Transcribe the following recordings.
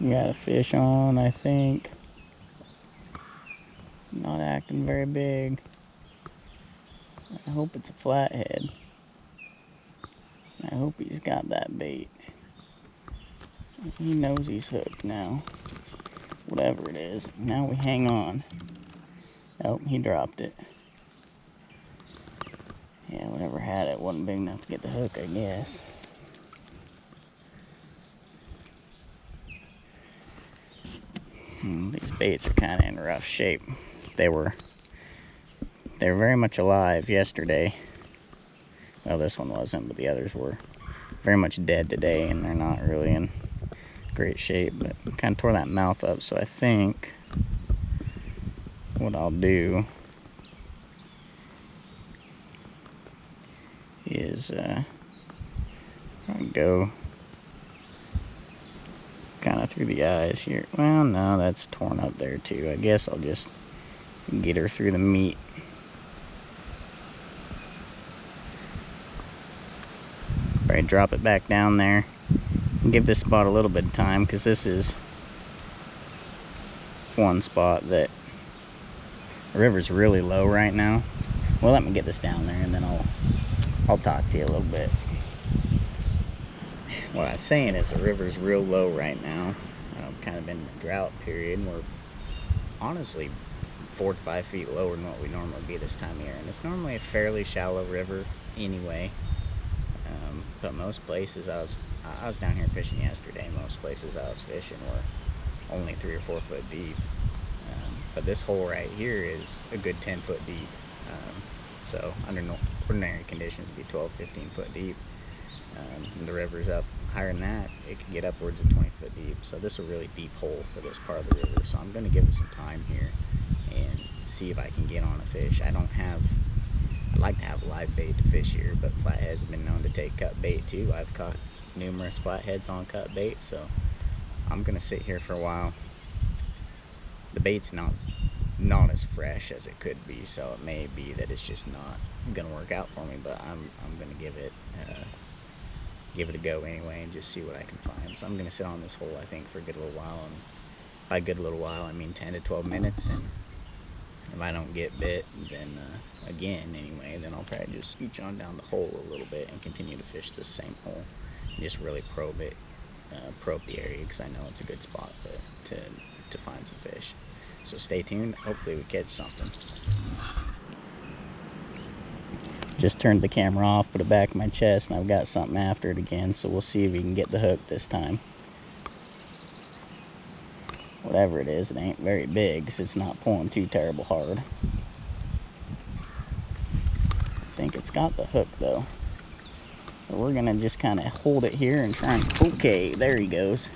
Got a fish on, I think. Not acting very big. I hope it's a flathead. I hope he's got that bait. He knows he's hooked now. Whatever it is. Now we hang on. Oh, he dropped it. Yeah, whatever had it wasn't big enough to get the hook, I guess. These baits are kind of in rough shape. They were very much alive yesterday. Well, this one wasn't, but the others were very much dead today, and they're not really in great shape. But kind of tore that mouth up, so I think what I'll do is I'll go kind of through the eyes here. Well, no, that's torn up there too. I guess I'll just get her through the meat. Probably drop it back down there and give this spot a little bit of time, because this is one spot that the river's really low right now. Well, let me get this down there and then I'll talk to you a little bit. What I was saying is the river's real low right now. Kind of in a drought period. We're honestly 4 to 5 feet lower than what we normally be this time of year, and it's normally a fairly shallow river anyway. But most places I was down here fishing yesterday, and most places I was fishing were only 3 or 4 foot deep. But this hole right here is a good 10 foot deep. So under ordinary conditions it'd be 12, 15 foot deep. The river's up higher than that. It could get upwards of 20 foot deep. So this is a really deep hole for this part of the river. So I'm going to give it some time here and see if I can get on a fish. I'd like to have live bait to fish here, but flatheads have been known to take cut bait too. I've caught numerous flatheads on cut bait, so I'm going to sit here for a while. The bait's not as fresh as it could be, so it may be that it's just not going to work out for me, but I'm going to give it a go anyway and just see what I can find. So I'm going to sit on this hole, I think, for a good little while, and by a good little while I mean 10 to 12 minutes, and if I don't get bit, then again anyway, then I'll probably just scooch on down the hole a little bit and continue to fish this same hole and just really probe the area, because I know it's a good spot to find some fish. So stay tuned, hopefully we catch something. Just turned the camera off, put it back in my chest, and I've got something after it again, so we'll see if we can get the hook this time. Whatever it is, it ain't very big, because it's not pulling too terrible hard. I think it's got the hook though. So we're gonna just kind of hold it here and try and, okay, there he goes.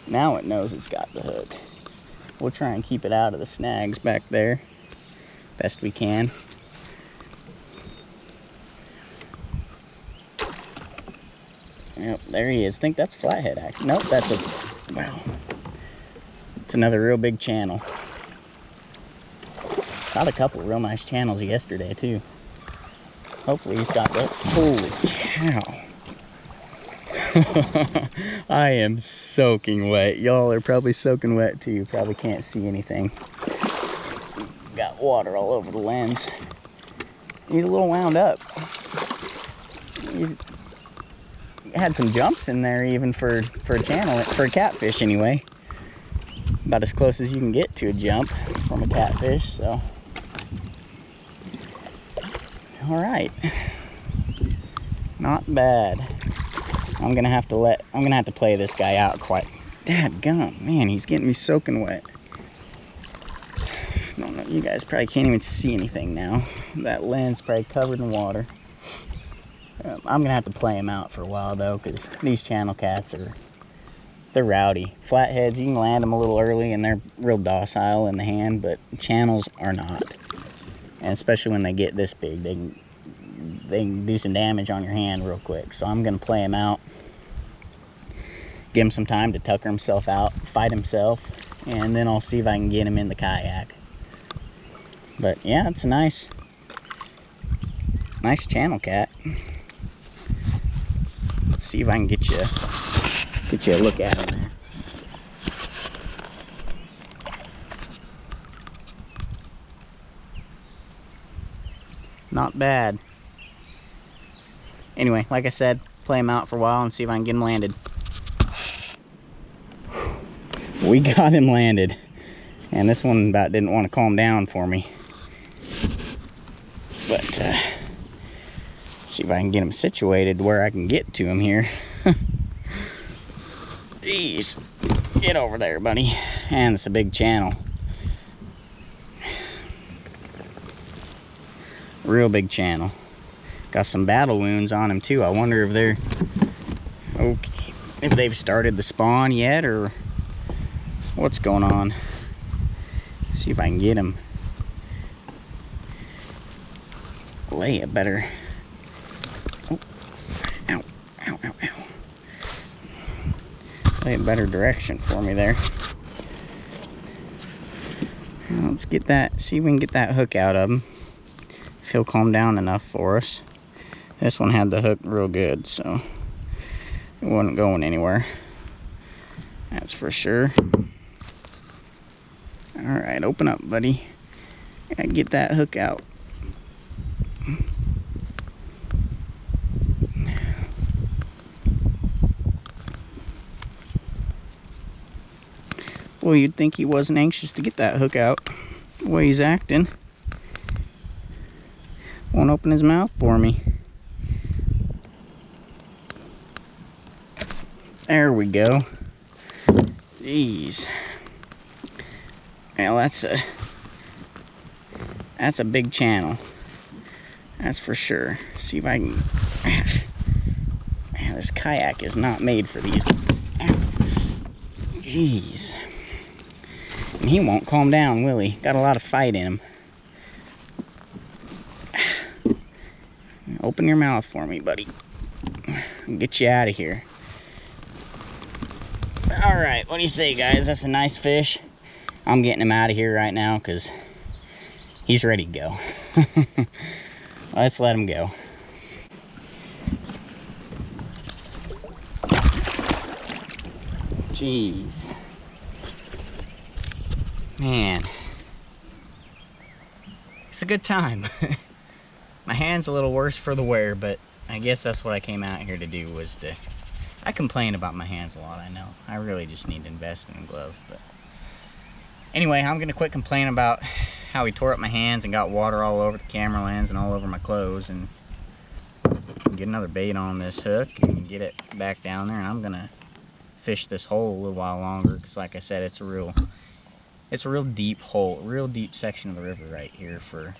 Now it knows it's got the hook. We'll try and keep it out of the snags back there best we can. Yep, there he is. I think that's flathead, actually. Nope, that's wow. It's another real big channel. Got a couple real nice channels yesterday, too. Hopefully he's got the, holy cow. I am soaking wet. Y'all are probably soaking wet, too. You probably can't see anything. Got water all over the lens. He's a little wound up. He's had some jumps in there even for a channel, for a catfish anyway. About as close as you can get to a jump from a catfish, so. All right. Not bad. I'm gonna have to play this guy out quite. Dadgum, man, he's getting me soaking wet. I don't know, you guys probably can't even see anything now. That lens probably covered in water. I'm gonna have to play him out for a while though, because these channel cats they're rowdy. Flatheads, you can land them a little early and they're real docile in the hand, but channels are not. And especially when they get this big, they can do some damage on your hand real quick. So I'm gonna play him out, give him some time to tucker himself out, fight himself, and then I'll see if I can get him in the kayak. But yeah, it's a nice channel cat. Let's see if I can get you a look at him there. Not bad. Anyway, like I said, play him out for a while and see if I can get him landed. We got him landed. And this one about didn't want to calm down for me. But, see if I can get him situated where I can get to him here. Jeez. Get over there, buddy. And it's a big channel. Real big channel. Got some battle wounds on him too. I wonder if they're okay, if they've started the spawn yet or what's going on. See if I can get him. Lay a better. Oh, ow, ow, ow, ow. Lay a better direction for me there. Now let's get that. See if we can get that hook out of him. If he'll calm down enough for us. This one had the hook real good, so it wasn't going anywhere. That's for sure. Alright, open up, buddy. Gotta get that hook out. Well, you'd think he wasn't anxious to get that hook out. The way he's acting. Won't open his mouth for me. There we go. Jeez. Well, that's a big channel. That's for sure. See if I can. Man, this kayak is not made for these. Jeez. And he won't calm down, will he? Got a lot of fight in him. Open your mouth for me, buddy. I'll get you out of here. Alright, what do you say, guys? That's a nice fish. I'm getting him out of here right now because he's ready to go. Let's let him go. Jeez. Man. It's a good time. My hand's a little worse for the wear, but I guess that's what I came out here to do, was to... I complain about my hands a lot, I know. I really just need to invest in a glove, but... Anyway, I'm gonna quit complaining about how he tore up my hands and got water all over the camera lens and all over my clothes, and get another bait on this hook and get it back down there, and I'm gonna fish this hole a little while longer, because like I said, it's a real deep hole, real deep section of the river right here for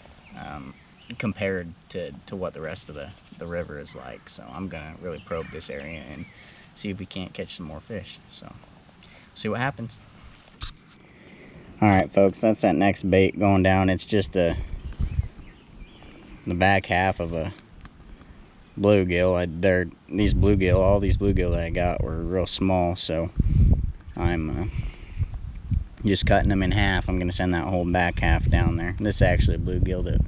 compared to what the rest of the river is like. So I'm gonna really probe this area and see if we can't catch some more fish. So see what happens. All right, folks, that's that next bait going down. It's just the back half of a bluegill. All these bluegill that I got were real small, so I'm just cutting them in half. I'm gonna send that whole back half down there. This is actually a bluegill that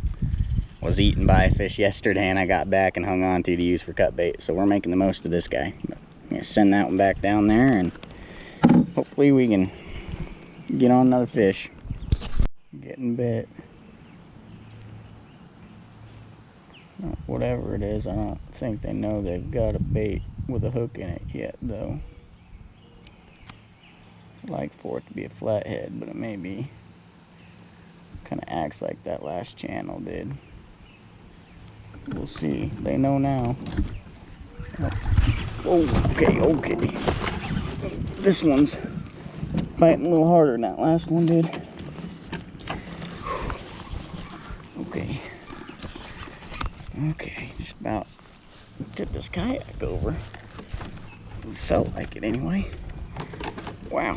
was eaten by a fish yesterday, and I got back and hung on to use for cut bait. So we're making the most of this guy. But I'm gonna send that one back down there, and hopefully we can get on another fish. Getting bit. Whatever it is, I don't think they know they've got a bait with a hook in it yet, though. I'd like for it to be a flathead, but it may be. Kind of acts like that last channel did. We'll see. They know now. Oh, okay. This one's fighting a little harder than that last one did. Okay, just about tipped this kayak over. It felt like it anyway. Wow,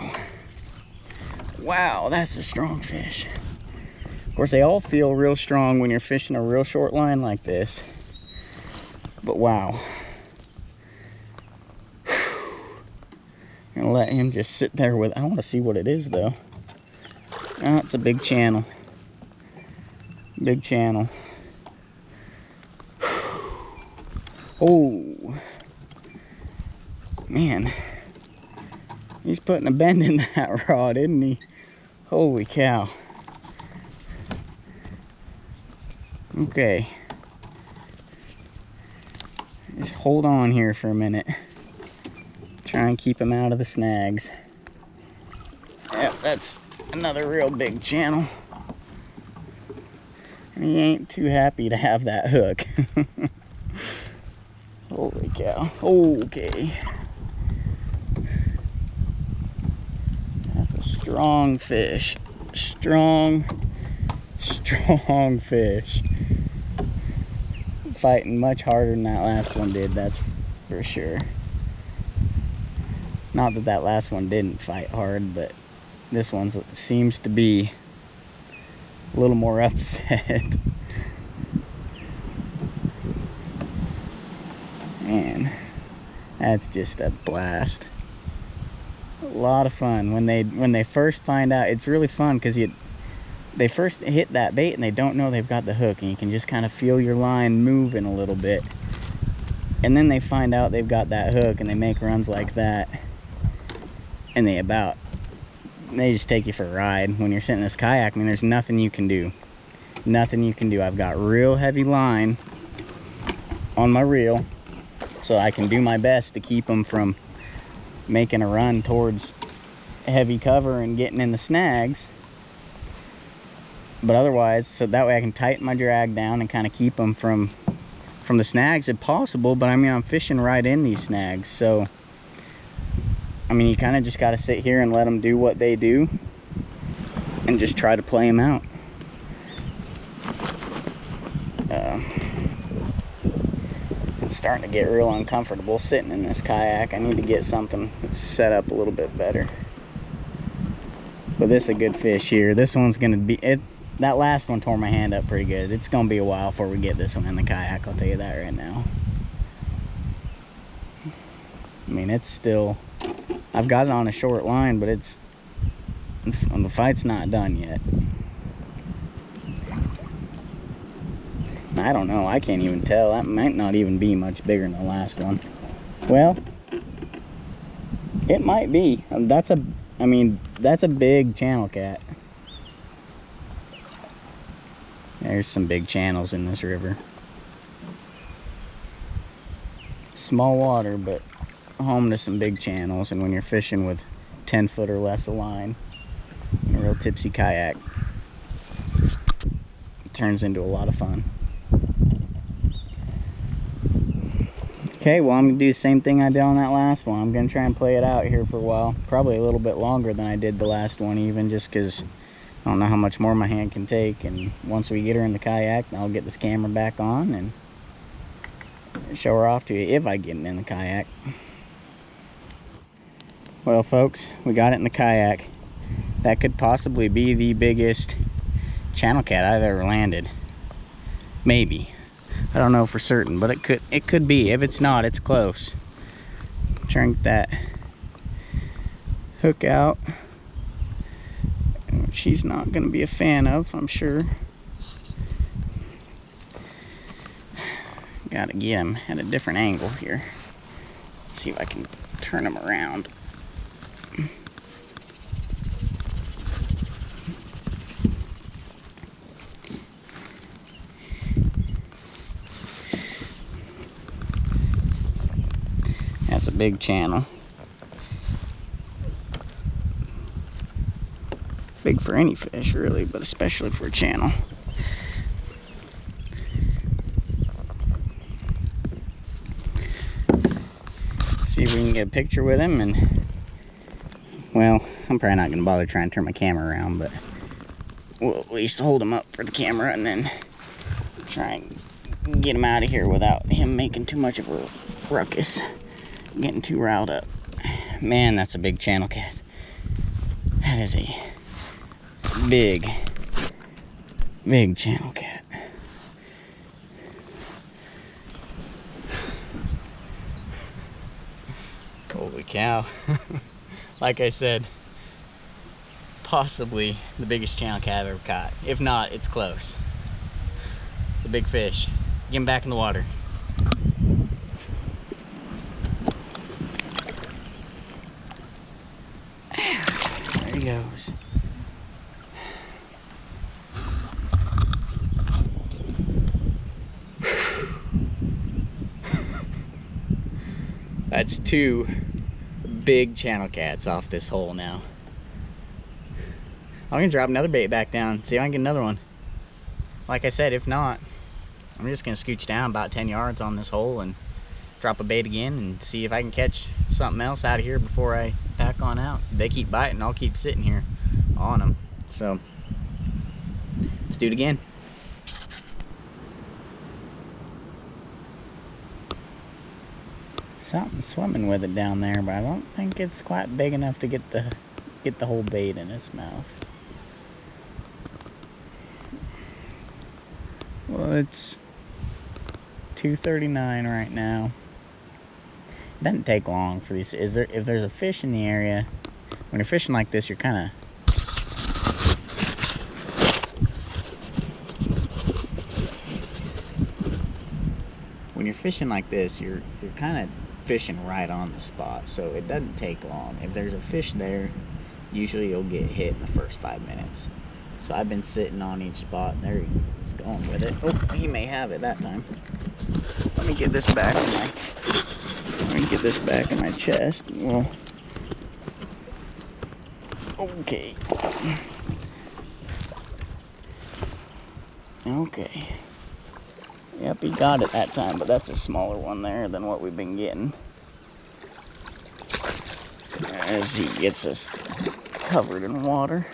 that's a strong fish. Of course, they all feel real strong when you're fishing a real short line like this. But wow. I'm gonna let him just sit there with, I want to see what it is though. Oh, it's a big channel. Big channel. Oh. Man. He's putting a bend in that rod, isn't he? Holy cow. Okay. Just hold on here for a minute. Try and keep him out of the snags. Yep, that's another real big channel. And he ain't too happy to have that hook. Holy cow. Okay. That's a strong fish. Strong fish. Fighting much harder than that last one did, that's for sure. Not that that last one didn't fight hard, but this one seems to be a little more upset. Man, that's just a blast. A lot of fun when they first find out. It's really fun because they first hit that bait and they don't know they've got the hook, and you can just kind of feel your line moving a little bit, and then they find out they've got that hook and they make runs like that, and they just take you for a ride. When you're sitting in this kayak, I mean, there's nothing you can do. Nothing you can do. I've got real heavy line on my reel, so I can do my best to keep them from making a run towards heavy cover and getting in the snags. But otherwise, so that way I can tighten my drag down and kind of keep them from the snags if possible. But I mean, I'm fishing right in these snags, so I mean, you kind of just got to sit here and let them do what they do and just try to play them out. It's starting to get real uncomfortable sitting in this kayak. I need to get something that's set up a little bit better. But this is a good fish here. This one's going to be... That last one tore my hand up pretty good. It's going to be a while before we get this one in the kayak, I'll tell you that right now. I mean, it's still... I've got it on a short line, but the fight's not done yet. I don't know. I can't even tell. That might not even be much bigger than the last one. Well, it might be. That's a big channel cat. There's some big channels in this river. Small water, but home to some big channels. And when you're fishing with 10 foot or less of line in a real tipsy kayak, it turns into a lot of fun. Okay, well, I'm gonna do the same thing I did on that last one. I'm gonna try and play it out here for a while, probably a little bit longer than I did the last one, even just because I don't know how much more my hand can take. And once we get her in the kayak, I'll get this camera back on and show her off to you if I get it in the kayak. Well, folks, we got it in the kayak. That could possibly be the biggest channel cat I've ever landed. Maybe. I don't know for certain, but it could be. If it's not, it's close. Try and get that hook out, which he's not going to be a fan of, I'm sure. Got to get him at a different angle here. See if I can turn him around. That's a big channel. Big for any fish, really, but especially for a channel. See if we can get a picture with him, and well, I'm probably not going to bother trying to turn my camera around, but we'll at least hold him up for the camera and then try and get him out of here without him making too much of a ruckus. Getting too riled up. Man, that's a big channel cat. That is a big channel cat. Holy cow. Like I said, possibly the biggest channel cat I've ever caught. If not, it's close. It's a big fish. Get him back in the water. There he goes. That's 2 big channel cats off this hole now. I'm gonna drop another bait back down, see if I can get another one. Like I said, if not, I'm just gonna scooch down about 10 yards on this hole and drop a bait again and see if I can catch something else out of here before I pack on out. If they keep biting, I'll keep sitting here on them. So let's do it again. Something's swimming with it down there, but I don't think it's quite big enough to get the whole bait in its mouth. Well, it's 2:39 right now. It doesn't take long for these. If there's a fish in the area, when you're fishing like this, you're kind of you're kind of fishing right on the spot, so it doesn't take long. If there's a fish there, usually you'll get hit in the first 5 minutes. So I've been sitting on each spot. There he's going with it. Oh, he may have it that time. Let me get this back in my chest. Well, okay. Okay. Yep, he got it that time, but that's a smaller one there than what we've been getting. As he gets us covered in water.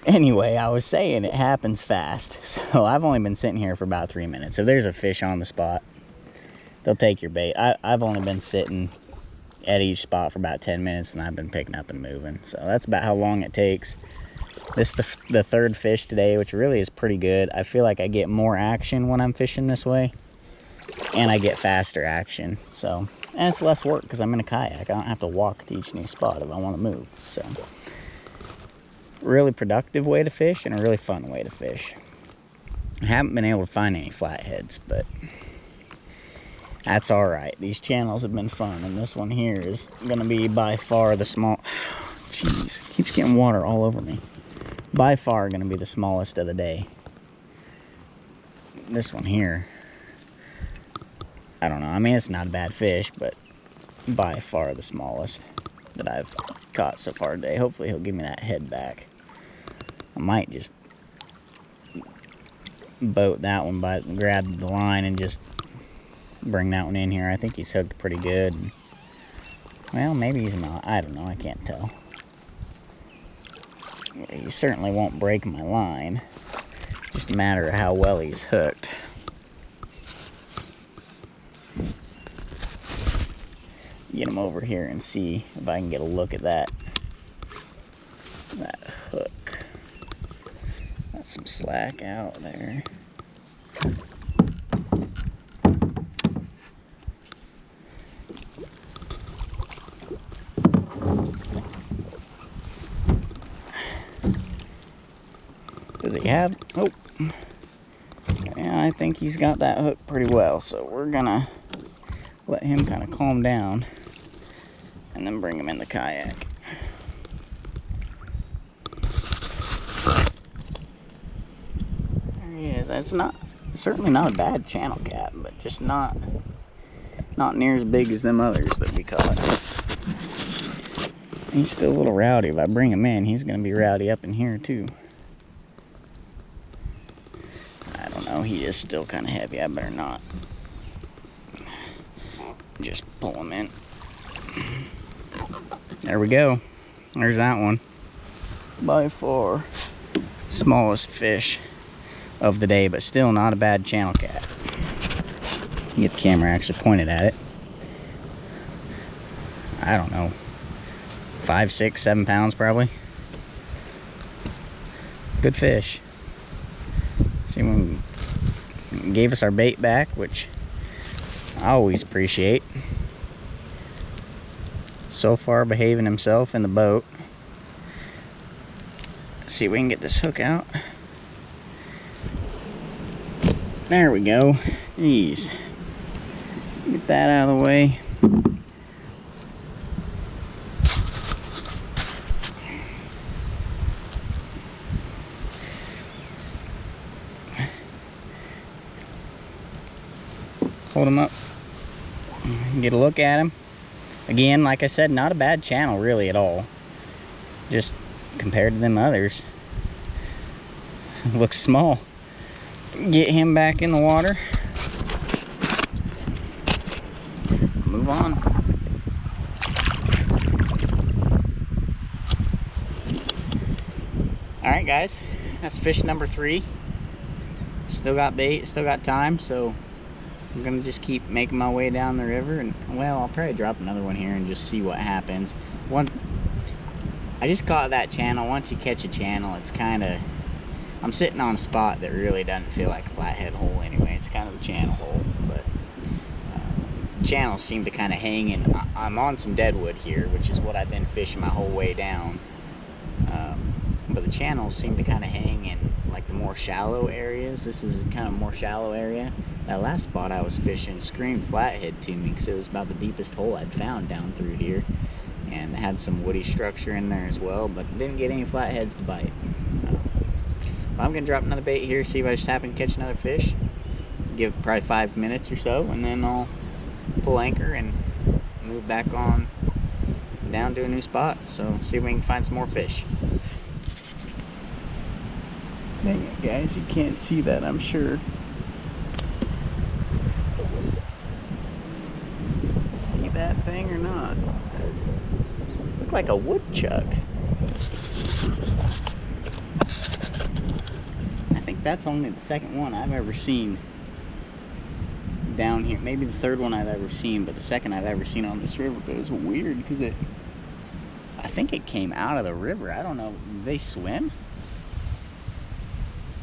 Anyway, I was saying it happens fast. So I've only been sitting here for about 3 minutes. If there's a fish on the spot, they'll take your bait. I've only been sitting at each spot for about 10 minutes, and I've been picking up and moving. So that's about how long it takes. This is the 3rd fish today, which really is pretty good. I feel like I get more action when I'm fishing this way, and I get faster action. So, and it's less work because I'm in a kayak. I don't have to walk to each new spot if I want to move. So, really productive way to fish and a really fun way to fish. I haven't been able to find any flatheads, but that's all right. These channels have been fun, and this one here is going to be by far the small. Jeez, keeps getting water all over me. By far going to be the smallest of the day. This one here, I don't know. I mean, it's not a bad fish, but by far the smallest that I've caught so far today. Hopefully he'll give me that head back. I might just boat that one by grab the line and just bring that one in here. I think he's hooked pretty good. Well, maybe he's not. I don't know. I can't tell. He certainly won't break my line. Just a matter of how well he's hooked. Get him over here and see if I can get a look at that hook. Got some slack out there. Does he have? Oh, yeah, I think he's got that hook pretty well. So we're gonna let him kind of calm down and then bring him in the kayak. There he is. It's certainly not a bad channel cat, but just not near as big as them others that we caught. He's still a little rowdy. If I bring him in, he's gonna be rowdy up in here too. I don't know, he is still kind of heavy. I better not just pull him in. There we go. There's that one. By far smallest fish of the day, but still not a bad channel cat. Get the camera actually pointed at it. I don't know, 5, 6, 7 pounds probably. Good fish. See, when he gave us our bait back, which I always appreciate. So far behaving himself in the boat. Let's see if we can get this hook out. There we go. Jeez. Get that out of the way. hold them up, get a look at them. Again, like I said, not a bad channel really at all. Just compared to them others, looks small. Get him back in the water. Move on. Alright guys, that's fish number 3. Still got bait, still got time, so I'm gonna just keep making my way down the river, and well, I'll probably drop another one here and just see what happens. I just caught that channel. Once you catch a channel, it's kind of, I'm sitting on a spot that really doesn't feel like a flathead hole anyway. It's kind of a channel hole, but channels seem to kind of hang in. I'm on some deadwood here, which is what I've been fishing my whole way down. But the channels seem to kind of hang in like the more shallow areas. This is kind of more shallow area. That last spot I was fishing screamed flathead to me because it was about the deepest hole I'd found down through here, and it had some woody structure in there as well, but didn't get any flatheads to bite. I'm gonna drop another bait here, see if I just happen to catch another fish. Give it probably 5 minutes or so, and then I'll pull anchor and move back on down to a new spot. So see if we can find some more fish. Dang it guys, you can't see that, I'm sure. See that thing or not? Look like a woodchuck. I think that's only the second one I've ever seen down here. Maybe the third one I've ever seen, but the second I've ever seen on this river. But it was weird because I think it came out of the river. I don't know, do they swim?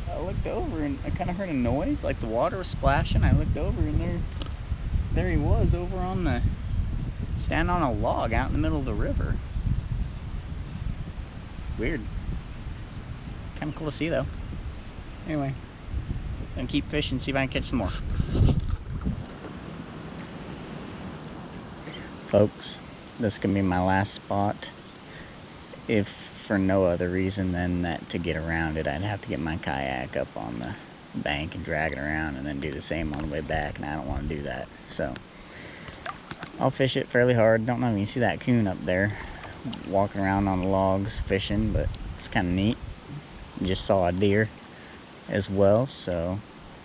I looked over and I kind of heard a noise, like the water was splashing. I looked over and there he was over on the, standing on a log out in the middle of the river. Weird. Kind of cool to see though. Anyway, gonna keep fishing, see if I can catch some more. Folks, this is gonna be my last spot. If for no other reason than that to get around it, I'd have to get my kayak up on the bank and drag it around and then do the same on the way back, and I don't want to do that. So I'll fish it fairly hard. Don't know if you see that coon up there walking around on the logs fishing, but it's kind of neat. Just saw a deer as well, so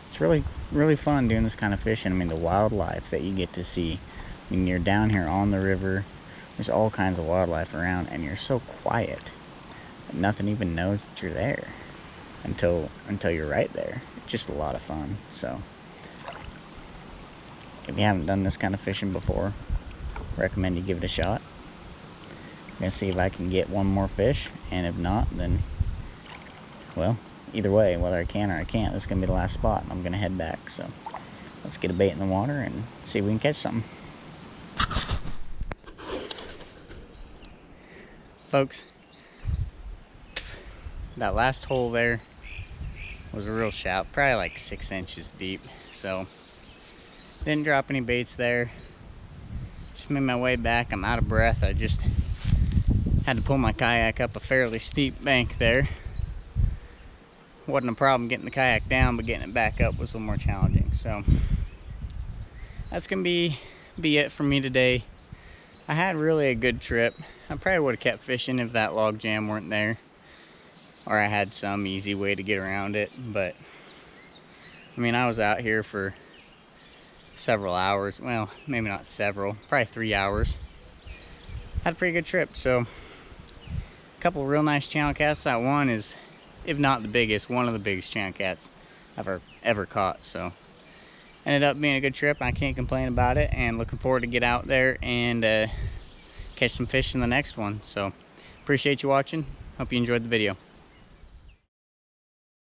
it's really fun doing this kind of fishing. I mean, the wildlife that you get to see when you're down here on the river, there's all kinds of wildlife around, and you're so quiet. Nothing even knows that you're there until you're right there. It's just a lot of fun. So if you haven't done this kind of fishing before, recommend you give it a shot. I'm gonna see if I can get one more fish, and if not, then well, either way, whether I can or I can't, this is gonna be the last spot and I'm gonna head back. So let's get a bait in the water and see if we can catch something. Folks, that last hole there was a real shallow, probably like 6 inches deep. So didn't drop any baits there. Just made my way back. I'm out of breath. I just had to pull my kayak up a fairly steep bank there. Wasn't a problem getting the kayak down, but getting it back up was a little more challenging. So that's gonna be it for me today. I had really a good trip. I probably would have kept fishing if that log jam weren't there, or I had some easy way to get around it. But I mean, I was out here for several hours. Well, maybe not several, probably 3 hours. Had a pretty good trip. So a couple of real nice channel casts. That one is, if not the biggest, one of the biggest channel cats I've ever caught. So ended up being a good trip. I can't complain about it, and looking forward to get out there and catch some fish in the next one. So appreciate you watching. Hope you enjoyed the video.